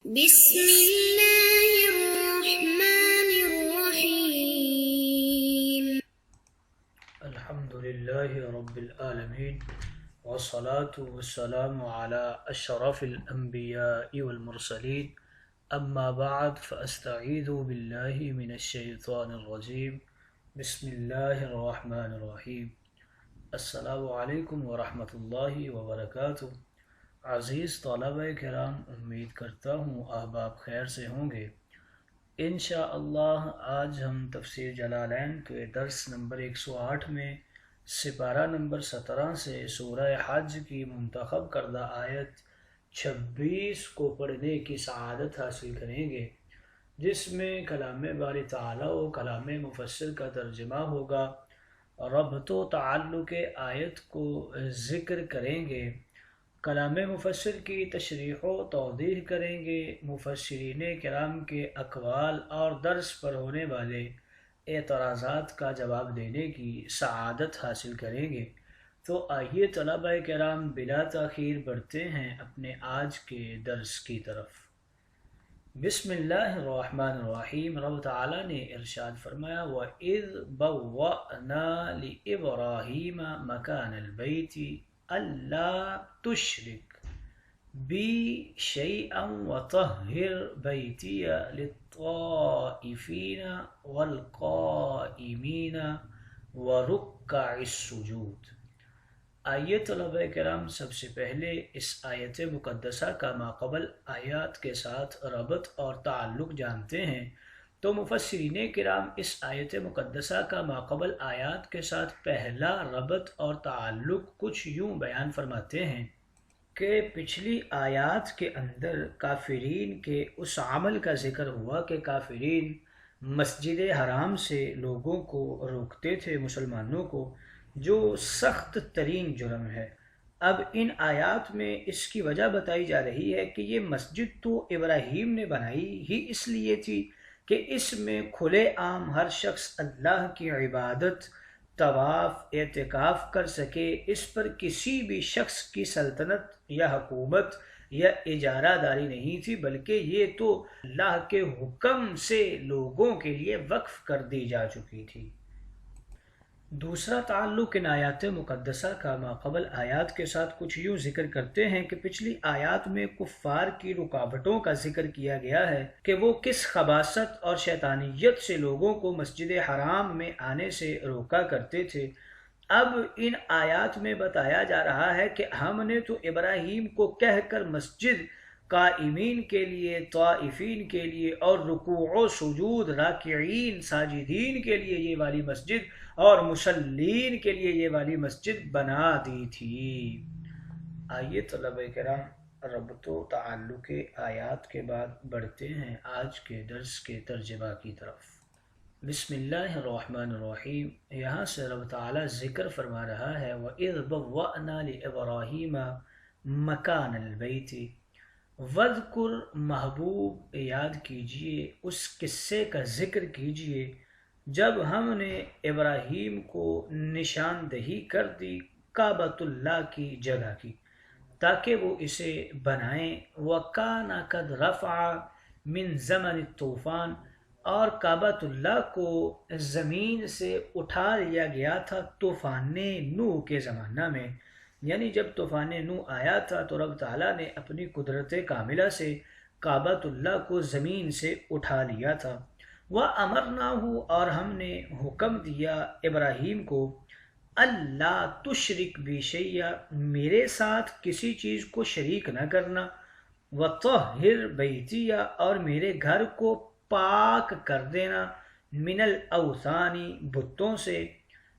بسم الله الرحمن الرحيم. الحمد لله رب العالمين والصلاة والسلام على أشرف الأنبياء والمرسلين أما بعد فأستعيذ بالله من الشيطان الرجيم بسم الله الرحمن الرحيم السلام علیکم ورحمۃ اللہ وبرکاتہ۔ عزیز طلبہ کرام، امید کرتا ہوں احباب خیر سے ہوں گے۔ انشاءاللہ آج ہم تفسیر جلالین کے درس نمبر 108 میں سپارہ نمبر 17 سے سورہ حج کی منتخب کردہ آیت 26 کو پڑھنے کی سعادت حاصل کریں گے، جس میں کلام باری تعالیٰ و کلام مفسر کا ترجمہ ہوگا۔ ربط و تعلق آیت کو ذکر کریں گے، کلام مفسر کی تشریح و توضیح کریں گے، مفسرین کرام کے اقوال اور درس پر ہونے والے اعتراضات کا جواب دینے کی سعادت حاصل کریں گے۔ تو آئیے طلبہ کرام بلا تاخیر بڑھتے ہیں اپنے آج کے درس کی طرف۔ بسم اللہ الرحمن الرحیم۔ رب تعالیٰ نے ارشاد فرمایا، وَإِذْ بَوَّأْنَا لِإِبْرَاهِيمَ مَكَانَ الْبَيْتِ أَلَّا تُشْرِكْ بِي شَيْئًا وَطَهِّرْ بَيْتِيَ لِلطَّائِفِينَ وَالْقَائِمِينَ وَرُكَّعِ السُّجُودِ۔ آئیے طلبہ کرام، سب سے پہلے اس آیت مقدسہ کا ماقبل آیات کے ساتھ ربط اور تعلق جانتے ہیں۔ تو مفسرین کرام اس آیت مقدسہ کا ماقبل آیات کے ساتھ پہلا ربط اور تعلق کچھ یوں بیان فرماتے ہیں کہ پچھلی آیات کے اندر کافرین کے اس عمل کا ذکر ہوا کہ کافرین مسجد حرام سے لوگوں کو روکتے تھے، مسلمانوں کو، جو سخت ترین جرم ہے۔ اب ان آیات میں اس کی وجہ بتائی جا رہی ہے کہ یہ مسجد تو ابراہیم نے بنائی ہی اس لیے تھی کہ اس میں کھلے عام ہر شخص اللہ کی عبادت، طواف، اعتکاف کر سکے۔ اس پر کسی بھی شخص کی سلطنت یا حکومت یا اجارہ داری نہیں تھی، بلکہ یہ تو اللہ کے حکم سے لوگوں کے لیے وقف کر دی جا چکی تھی۔ دوسرا تعلق ان آیات مقدسہ کا ماقبل آیات کے ساتھ کچھ یوں ذکر کرتے ہیں کہ پچھلی آیات میں کفار کی رکاوٹوں کا ذکر کیا گیا ہے کہ وہ کس خباثت اور شیطانیت سے لوگوں کو مسجد حرام میں آنے سے روکا کرتے تھے۔ اب ان آیات میں بتایا جا رہا ہے کہ ہم نے تو ابراہیم کو کہہ کر مسجد قائمین کے لیے، طائفین کے لیے اور رکوع و سجود، راکعین ساجدین کے لیے یہ والی مسجد اور مصلین کے لیے یہ والی مسجد بنا دی تھی۔ آئیے طلبہ کرام ربط و تعلق آیات کے بعد بڑھتے ہیں آج کے درس کے ترجمہ کی طرف۔ بسم اللہ الرحمن الرحیم۔ یہاں سے رب تعالیٰ ذکر فرما رہا ہے، وَإِذْ بَوَّأْنَا لِإِبْرَاهِيمَ مَكَانَ الْبَيْتِ۔ وَاذْكُرْ، محبوب یاد کیجئے، اس قصے کا ذکر کیجئے جب ہم نے ابراہیم کو نشاندہی کر دی کعبۃ اللہ کی جگہ کی، تاکہ وہ اسے بنائیں۔ وَكَانَ قَدْ رَفَعَ مِنْ زَمَنِ الطُّوفَانِ، اور کعبۃ اللہ کو زمین سے اٹھا لیا گیا تھا طوفان نوح کے زمانہ میں، یعنی جب طوفان نوح آیا تھا تو رب تعالیٰ نے اپنی قدرت کاملہ سے کعبۃ اللہ کو زمین سے اٹھا لیا تھا۔ وَأَمَرْنَاهُ، اور ہم نے حکم دیا ابراہیم کو، اللہ تشرک بی شیئا، میرے ساتھ کسی چیز کو شریک نہ کرنا، وَطَهِّرْ بَيْتِیَ، اور میرے گھر کو پاک کر دینا، من الاوثان، بتوں سے،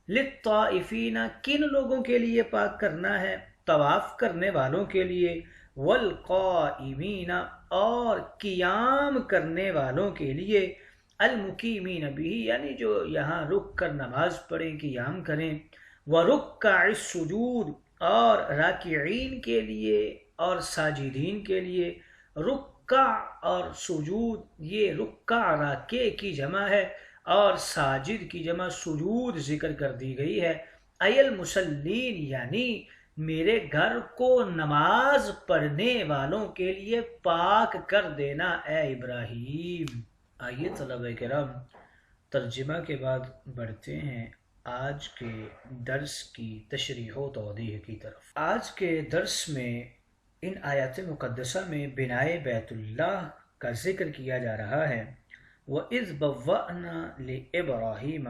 للطائفین، کن لوگوں کے لیے پاک کرنا ہے؟ طواف کرنے والوں کے لیے، والقائمین، اور قیام کرنے والوں کے لیے، المقیمین بھی، یعنی جو یہاں رک کر نماز پڑھیں، قیام کریں، ورکع السجود، اور راکعین کے لیے اور ساجدین کے لیے۔ رکع اور سجود، یہ رکع راکع کی جمع ہے اور ساجد کی جمع سجود ذکر کر دی گئی ہے۔ ای المصلین، یعنی میرے گھر کو نماز پڑھنے والوں کے لیے پاک کر دینا اے ابراہیم۔ آئیے طلبہ کرام ترجمہ کے بعد بڑھتے ہیں آج کے درس کی تشریح و توضیح کی طرف۔ آج کے درس میں ان آیات مقدسہ میں بنائے بیت اللہ کا ذکر کیا جا رہا ہے۔ وَإِذْ بَوَّأْنَا لِإِبْرَاهِيمَ،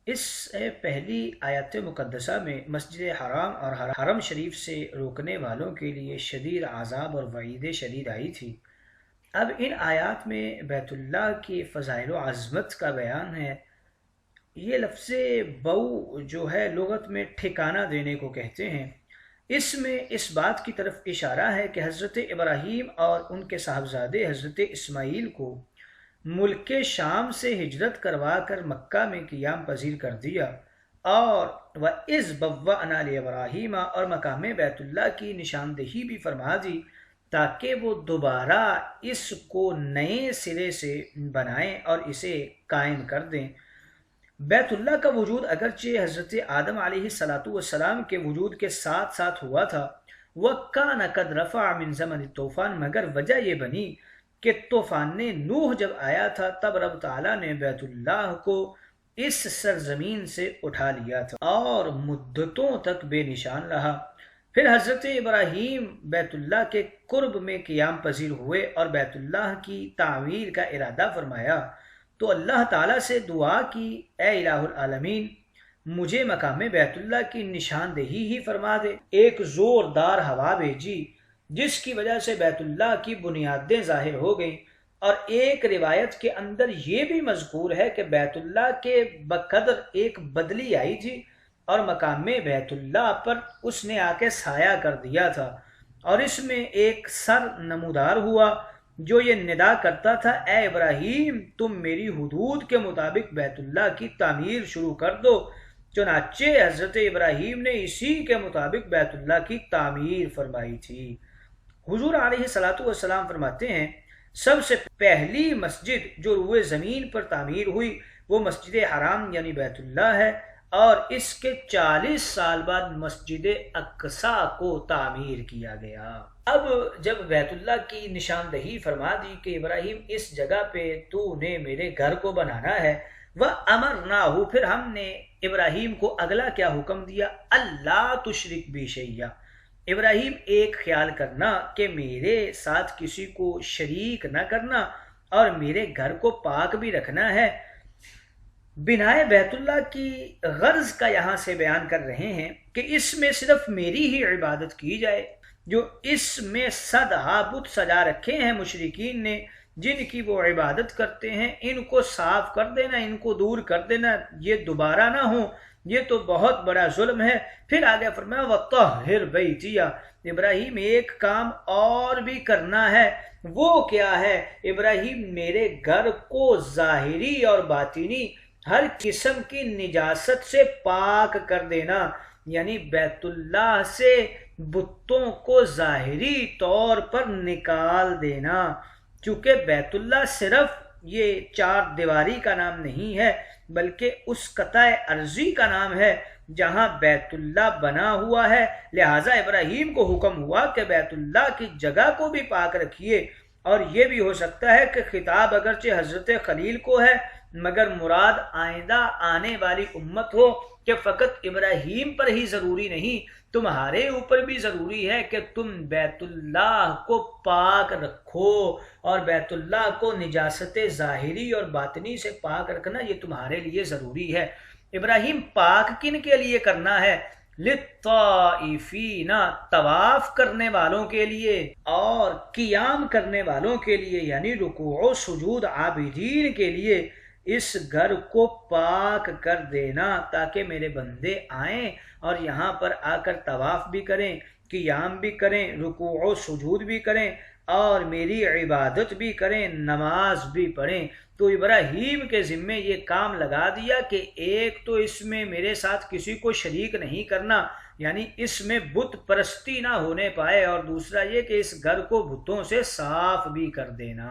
اس سے پہلی آیات مقدسہ میں مسجد حرام اور حرم شریف سے روکنے والوں کے لیے شدید عذاب اور وعید شدید آئی تھی۔ اب ان آیات میں بیت اللہ کی فضائل و عظمت کا بیان ہے۔ یہ لفظ بو جو ہے لغت میں ٹھکانہ دینے کو کہتے ہیں۔ اس میں اس بات کی طرف اشارہ ہے کہ حضرت ابراہیم اور ان کے صاحبزادے حضرت اسماعیل کو ملک شام سے ہجرت کروا کر مکہ میں قیام پذیر کر دیا، اور وَإِذْ بَوَّأْنَا لِإِبْرَاهِيمَ اور مقام بیت اللہ کی نشاندہی بھی فرما دی تاکہ وہ دوبارہ اس کو نئے سرے سے بنائیں اور اسے قائم کر دیں۔ بیت اللہ کا وجود اگرچہ حضرت آدم علیہ السلام کے وجود کے ساتھ ساتھ ہوا تھا، وَكَانَ قَدْ رَفَعَ مِن زَمَنِ الطوفان، مگر وجہ یہ بنی کہ طوفان نوح جب آیا تھا تب رب تعالیٰ نے بیت اللہ کو اس سرزمین سے اٹھا لیا تھا اور مدتوں تک بے نشان رہا۔ پھر حضرت ابراہیم بیت اللہ کے قرب میں قیام پذیر ہوئے اور بیت اللہ کی تعمیر کا ارادہ فرمایا، تو اللہ تعالیٰ سے دعا کی، اے الہ العالمین مجھے مقام بیت اللہ کی نشاندہی ہی فرما دے۔ ایک زوردار ہوا بھیجی جس کی وجہ سے بیت اللہ کی بنیادیں ظاہر ہو گئیں، اور ایک روایت کے اندر یہ بھی مذکور ہے کہ بیت اللہ کے بقدر ایک بدلی آئی تھی اور مقام بیت اللہ پر اس نے آ کے سایہ کر دیا تھا، اور اس میں ایک سر نمودار ہوا جو یہ ندا کرتا تھا، اے ابراہیم تم میری حدود کے مطابق بیت اللہ کی تعمیر شروع کر دو۔ چنانچہ حضرت ابراہیم نے اسی کے مطابق بیت اللہ کی تعمیر فرمائی تھی۔ حضور علیہ السلام فرماتے ہیں سب سے پہلی مسجد جو روئے زمین پر تعمیر ہوئی وہ مسجد حرام یعنی بیت اللہ ہے، اور اس کے 40 سال بعد مسجد اقصیٰ کو تعمیر کیا گیا۔ اب جب بیت اللہ کی نشاندہی فرما دی کہ ابراہیم اس جگہ پہ تو نے میرے گھر کو بنانا ہے، وَأَمَرْنَاهُ پھر ہم نے ابراہیم کو اگلا کیا حکم دیا، اللہ تشرک بی شیئا، ابراہیم ایک خیال کرنا کہ میرے ساتھ کسی کو شریک نہ کرنا اور میرے گھر کو پاک بھی رکھنا ہے۔ بنائے بیت اللہ کی غرض کا یہاں سے بیان کر رہے ہیں کہ اس میں صرف میری ہی عبادت کی جائے۔ جو اس میں صدہا بت سجا رکھے ہیں مشرکین نے جن کی وہ عبادت کرتے ہیں، ان کو صاف کر دینا، ان کو دور کر دینا، یہ دوبارہ نہ ہو، یہ تو بہت بڑا ظلم ہے۔ پھر آگے فرمایا وَطَهِّرْ بَيْتِيَ، ابراہیم ایک کام اور بھی کرنا ہے، وہ کیا ہے؟ ابراہیم میرے گھر کو ظاہری اور باطنی ہر قسم کی نجاست سے پاک کر دینا، یعنی بیت اللہ سے بتوں کو ظاہری طور پر نکال دینا، چونکہ بیت اللہ صرف یہ 4 دیواری کا نام نہیں ہے بلکہ اس قطع ارضی کا نام ہے جہاں بیت اللہ بنا ہوا ہے۔ لہٰذا ابراہیم کو حکم ہوا کہ بیت اللہ کی جگہ کو بھی پاک رکھیے، اور یہ بھی ہو سکتا ہے کہ خطاب اگرچہ حضرت خلیل کو ہے مگر مراد آئندہ آنے والی امت ہو، کہ فقط ابراہیم پر ہی ضروری نہیں، تمہارے اوپر بھی ضروری ہے کہ تم بیت اللہ کو پاک رکھو، اور بیت اللہ کو نجاست ظاہری اور باطنی سے پاک رکھنا یہ تمہارے لیے ضروری ہے۔ ابراہیم پاک کن کے لیے کرنا ہے؟ للطائفین، طواف کرنے والوں کے لیے اور قیام کرنے والوں کے لیے، یعنی رکوع و سجود عابدین کے لیے اس گھر کو پاک کر دینا تاکہ میرے بندے آئیں اور یہاں پر آ کر طواف بھی کریں، قیام بھی کریں، رکوع و سجود بھی کریں اور میری عبادت بھی کریں، نماز بھی پڑھیں۔ تو ابراہیم کے ذمے یہ کام لگا دیا کہ ایک تو اس میں میرے ساتھ کسی کو شریک نہیں کرنا، یعنی اس میں بت پرستی نہ ہونے پائے، اور دوسرا یہ کہ اس گھر کو بتوں سے صاف بھی کر دینا۔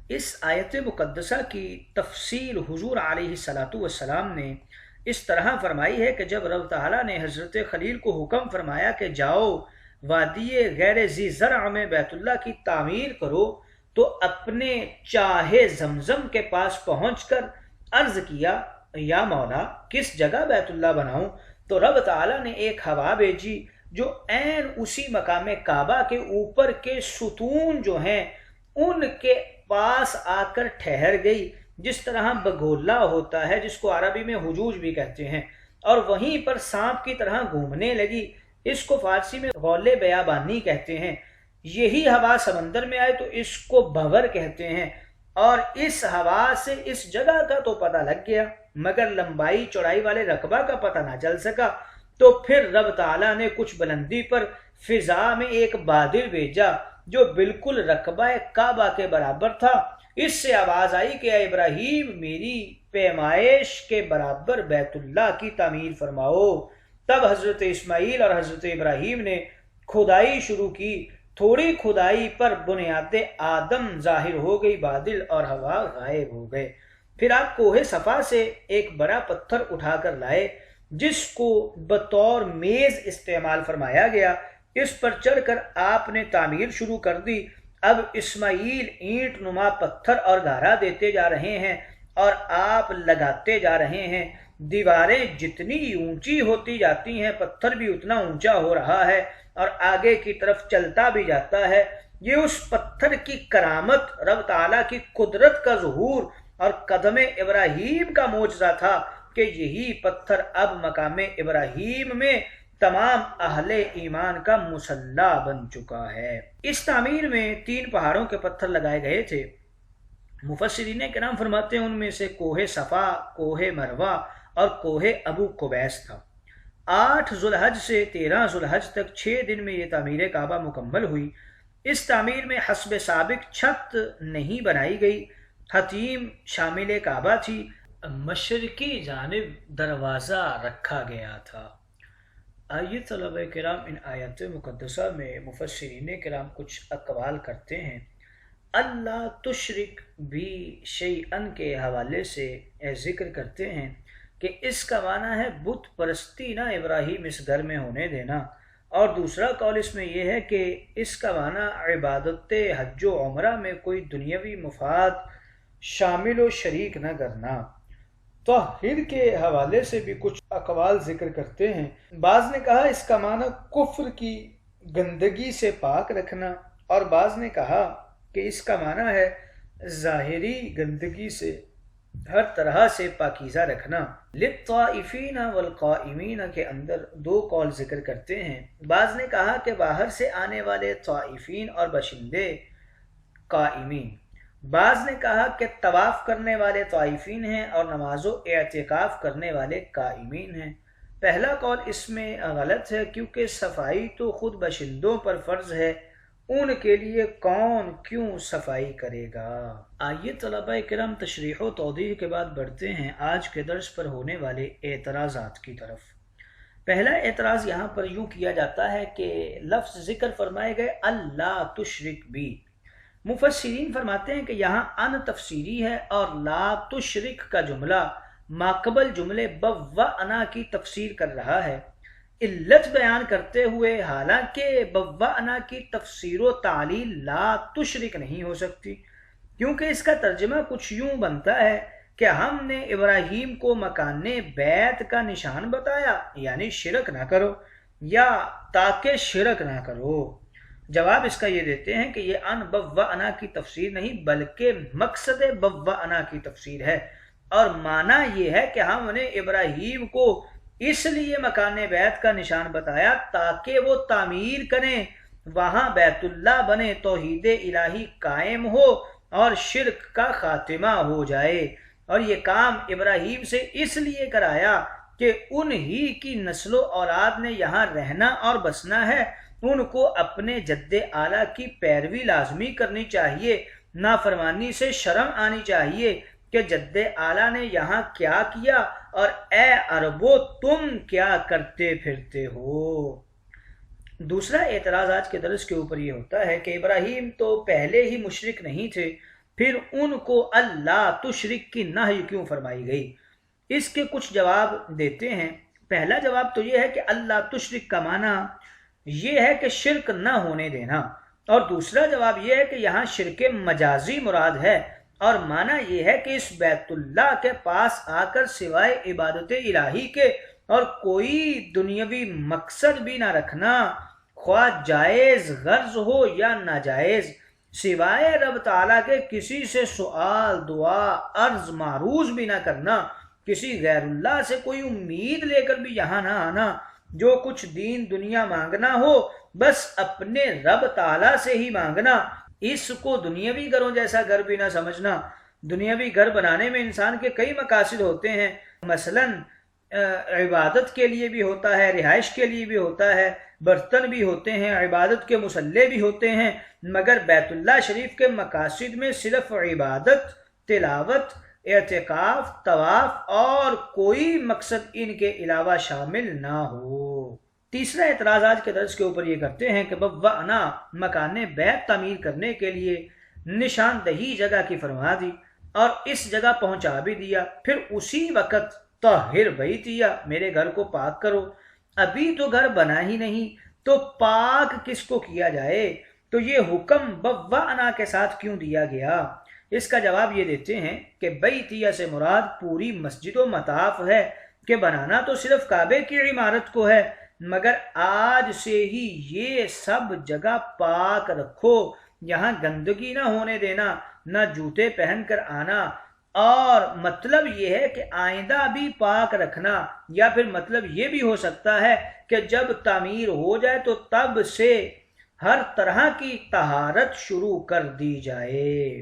اس آیت مقدسہ کی تفصیل حضور علیہ السلام نے اس طرح فرمائی ہے کہ جب رب تعالیٰ نے حضرت خلیل کو حکم فرمایا کہ جاؤ وادی غیر ذی زرع میں بیت اللہ کی تعمیر کرو، تو اپنے چاہے زمزم کے پاس پہنچ کر عرض کیا یا مولا کس جگہ بیت اللہ بناؤں؟ تو رب تعالیٰ نے ایک ہوا بھیجی جو عین اسی مقام کعبہ کے اوپر کے ستون جو ہیں ان کے پاس آ کر ٹھہر گئی، جس طرح بگولا ہوتا ہے جس کو عربی میں حجوج بھی کہتے ہیں، اور وہیں پر سانپ کی طرح گھومنے لگی۔ اس کو فارسی میں غول بیابانی کہتے ہیں۔ یہی ہوا سمندر میں آئے تو اس کو بھور کہتے ہیں، اور اس ہوا سے اس جگہ کا تو پتہ لگ گیا مگر لمبائی چوڑائی والے رقبہ کا پتہ نہ چل سکا۔ تو پھر رب تعالیٰ نے کچھ بلندی پر فضا میں ایک بادل بھیجا جو بالکل رقبہ کعبہ کے برابر تھا۔ اس سے آواز آئی کہ اے ابراہیم میری پیمائش کے برابر بیت اللہ کی تعمیر فرماؤ۔ تب حضرت اسماعیل اور حضرت ابراہیم نے کھدائی شروع کی۔ تھوڑی کھدائی پر بنیاد آدم ظاہر ہو گئی، بادل اور ہوا غائب ہو گئے۔ پھر آپ کوہ صفا سے ایک بڑا پتھر اٹھا کر لائے جس کو بطور میز استعمال فرمایا گیا۔ اس پر چڑھ کر آپ نے تعمیر شروع کر دی۔ اب اسماعیل اینٹ نما پتھر اور گارا دیتے جا رہے ہیں اور آپ لگاتے جا رہے ہیں۔ دیواریں جتنی اونچی ہوتی جاتی ہیں پتھر بھی اتنا اونچا ہو رہا ہے اور آگے کی طرف چلتا بھی جاتا ہے۔ یہ اس پتھر کی کرامت، رب تعالیٰ کی قدرت کا ظہور اور قدم ابراہیم کا معجزہ تھا کہ یہی پتھر اب مقام ابراہیم میں تمام اہل ایمان کا مصلی بن چکا ہے۔ اس تعمیر میں 3 پہاڑوں کے پتھر لگائے گئے تھے۔ مفسرین کرام فرماتے ہیں ان میں سے کوہ صفا، کوہ مروہ اور کوہ ابو قبیس تھا۔ 8 ذوالحج سے 13 ذوالحج تک 6 دن میں یہ تعمیر کعبہ مکمل ہوئی۔ اس تعمیر میں حسب سابق چھت نہیں بنائی گئی، حتیم شامل کعبہ تھی، مشرقی جانب دروازہ رکھا گیا تھا۔ آئیے طلبہ کرام ان آیات مقدسہ میں مفسرین کرام کچھ اقوال کرتے ہیں۔ اللہ تشرک بھی شیئن کے حوالے سے ذکر کرتے ہیں کہ اس کا معنی ہے بت پرستی نہ ابراہیم اس گھر میں ہونے دینا، اور دوسرا قول اس میں یہ ہے کہ اس کا معنی عبادت حج و عمرہ میں کوئی دنیاوی مفاد شامل و شریک نہ کرنا۔ طاہر کے حوالے سے بھی کچھ اقوال ذکر کرتے ہیں۔ بعض نے کہا اس کا معنی کفر کی گندگی سے پاک رکھنا، اور بعض نے کہا کہ اس کا معنی ہے ظاہری گندگی سے ہر طرح سے پاکیزہ رکھنا۔ للطائفین والقائمین کے اندر 2 قول ذکر کرتے ہیں۔ بعض نے کہا کہ باہر سے آنے والے طائفین اور باشندے قائمین، بعض نے کہا کہ طواف کرنے والے طائفین ہیں اور نماز و اعتکاف کرنے والے قائمین ہیں۔ پہلا قول اس میں غلط ہے کیونکہ صفائی تو خود باشندوں پر فرض ہے، ان کے لیے کون کیوں صفائی کرے گا۔ آئیے طلبہ کرام تشریح و توضیح کے بعد بڑھتے ہیں آج کے درس پر ہونے والے اعتراضات کی طرف۔ پہلا اعتراض یہاں پر یوں کیا جاتا ہے کہ لفظ ذکر فرمائے گئے اللہ تشرک بھی۔ مفسرین فرماتے ہیں کہ یہاں ان تفسیری ہے اور لا تشرک کا جملہ ماقبل جملے بوأنا کی تفسیر کر رہا ہے، علت بیان کرتے ہوئے، حالانکہ بوأنا کی تفسیر و تعلیل لا تشرک نہیں ہو سکتی، کیونکہ اس کا ترجمہ کچھ یوں بنتا ہے کہ ہم نے ابراہیم کو مکان بیت کا نشان بتایا، یعنی شرک نہ کرو، یا تاکہ شرک نہ کرو۔ جواب اس کا یہ دیتے ہیں کہ یہ ان بوأنا کی تفسیر نہیں بلکہ مقصد بوأنا کی تفسیر ہے، اور معنی یہ ہے کہ ہم نے ابراہیم کو اس لیے مکان بیت کا نشان بتایا تاکہ وہ تعمیر کریں، وہاں بیت اللہ بنے، توحید الہی قائم ہو اور شرک کا خاتمہ ہو جائے، اور یہ کام ابراہیم سے اس لیے کرایا کہ انہی کی نسل و اولاد نے یہاں رہنا اور بسنا ہے، ان کو اپنے جد اعلیٰ کی پیروی لازمی کرنی چاہیے، نافرمانی سے شرم آنی چاہیے کہ جد اعلیٰ نے یہاں کیا کیا اور اے عربو تم کیا کرتے پھرتے ہو۔ دوسرا اعتراض آج کے درس کے اوپر یہ ہوتا ہے کہ ابراہیم تو پہلے ہی مشرک نہیں تھے، پھر ان کو اللہ تشرک کی نہی کیوں فرمائی گئی؟ اس کے کچھ جواب دیتے ہیں۔ پہلا جواب تو یہ ہے کہ اللہ تشرک کا معنی یہ ہے کہ شرک نہ ہونے دینا، اور دوسرا جواب یہ ہے کہ یہاں شرک مجازی مراد ہے، اور معنی یہ ہے کہ اس بیت اللہ کے پاس آ کر سوائے عبادت الہی کے اور کوئی دنیاوی مقصد بھی نہ رکھنا، خواہ جائز غرض ہو یا ناجائز، سوائے رب تعالیٰ کے کسی سے سوال دعا عرض معروض بھی نہ کرنا، کسی غیر اللہ سے کوئی امید لے کر بھی یہاں نہ آنا، جو کچھ دین دنیا مانگنا ہو بس اپنے رب تعالیٰ سے ہی مانگنا، اس کو دنیاوی گھروں جیسا گھر بھی نہ سمجھنا۔ دنیاوی گھر بنانے میں انسان کے کئی مقاصد ہوتے ہیں، مثلاً عبادت کے لیے بھی ہوتا ہے، رہائش کے لیے بھی ہوتا ہے، برتن بھی ہوتے ہیں، عبادت کے مصلے بھی ہوتے ہیں، مگر بیت اللہ شریف کے مقاصد میں صرف عبادت، تلاوت، اعتکاف، طواف اور کوئی مقصد ان کے علاوہ شامل نہ ہو۔ تیسرا اعتراض آج کے درس کے اوپر یہ کرتے ہیں کہ بوأنا مکان بیت تعمیر کرنے کے لیے نشاندہی جگہ کی فرما دی اور اس جگہ پہنچا بھی دیا، پھر اسی وقت طاہر بیتیا میرے گھر کو پاک کرو۔ ابھی تو گھر بنا ہی نہیں تو پاک کس کو کیا جائے؟ تو یہ حکم بوأنا کے ساتھ کیوں دیا گیا؟ اس کا جواب یہ دیتے ہیں کہ بیتیا سے مراد پوری مسجد و مطاف ہے، کہ بنانا تو صرف کعبے کی عمارت کو ہے، مگر آج سے ہی یہ سب جگہ پاک رکھو، یہاں گندگی نہ ہونے دینا، نہ جوتے پہن کر آنا، اور مطلب یہ ہے کہ آئندہ بھی پاک رکھنا، یا پھر مطلب یہ بھی ہو سکتا ہے کہ جب تعمیر ہو جائے تو تب سے ہر طرح کی طہارت شروع کر دی جائے۔